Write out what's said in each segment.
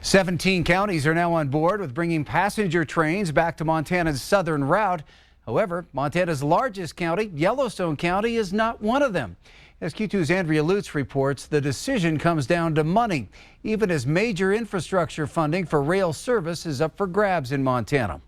17 counties are now on board with bringing passenger trains back to Montana's southern route. However, Montana's largest county, Yellowstone County, is not one of them. As Q2's Andrea Lutz reports, the decision comes down to money, even as major infrastructure funding for rail service is up for grabs in Montana.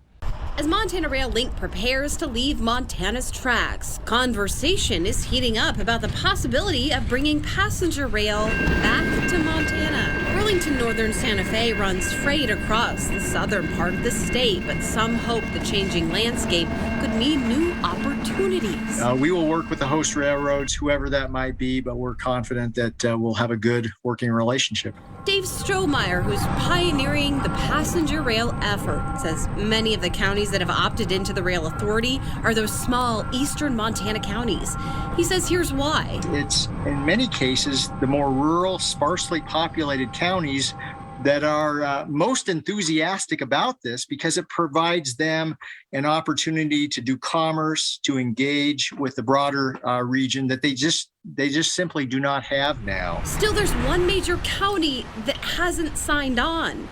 As Montana Rail Link prepares to leave Montana's tracks, conversation is heating up about the possibility of bringing passenger rail back to Montana. Burlington Northern Santa Fe runs freight across the southern part of the state, but some hope the changing landscape could mean new opportunities. We will work with the host railroads, whoever that might be, but we're confident that we'll have a good working relationship. Dave Strohmeyer, who's pioneering the passenger rail effort, says many of the counties that have opted into the rail authority are those small eastern Montana counties. He says here's why. It's, in many cases, the more rural, sparsely populated counties that are most enthusiastic about this because it provides them an opportunity to do commerce, to engage with the broader region that they just simply do not have now. Still, there's one major county that hasn't signed on,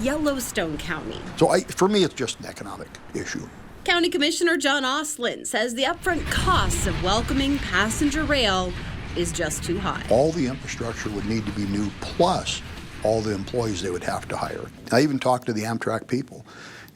Yellowstone County. So for me, it's just an economic issue. County Commissioner John Ostlund says the upfront costs of welcoming passenger rail is just too high. All the infrastructure would need to be new, plus all the employees they would have to hire. I even talked to the Amtrak people,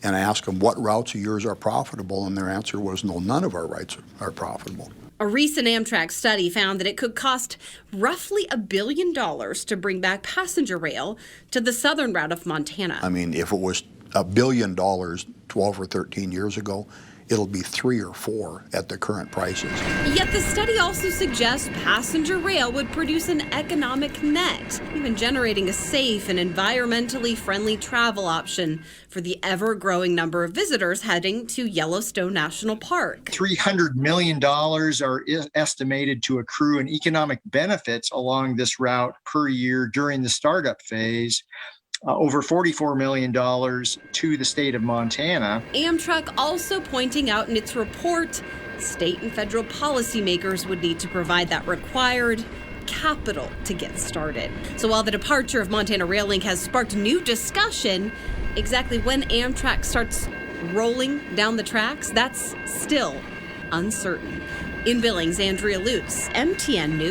and I asked them what routes of yours are profitable, and their answer was no, none of our routes are profitable. A recent Amtrak study found that it could cost roughly $1 billion to bring back passenger rail to the southern route of Montana. I mean, if it was $1 billion 12 or 13 years ago, it'll be 3 or 4 at the current prices. Yet the study also suggests passenger rail would produce an economic net, even generating a safe and environmentally friendly travel option for the ever-growing number of visitors heading to Yellowstone National Park. $300 million are estimated to accrue in economic benefits along this route per year during the startup phase. Over $44 million to the state of Montana. Amtrak also pointing out in its report, state and federal policymakers would need to provide that required capital to get started. So while the departure of Montana Rail Link has sparked new discussion, exactly when Amtrak starts rolling down the tracks, that's still uncertain. In Billings, Andrea Lutz, MTN News.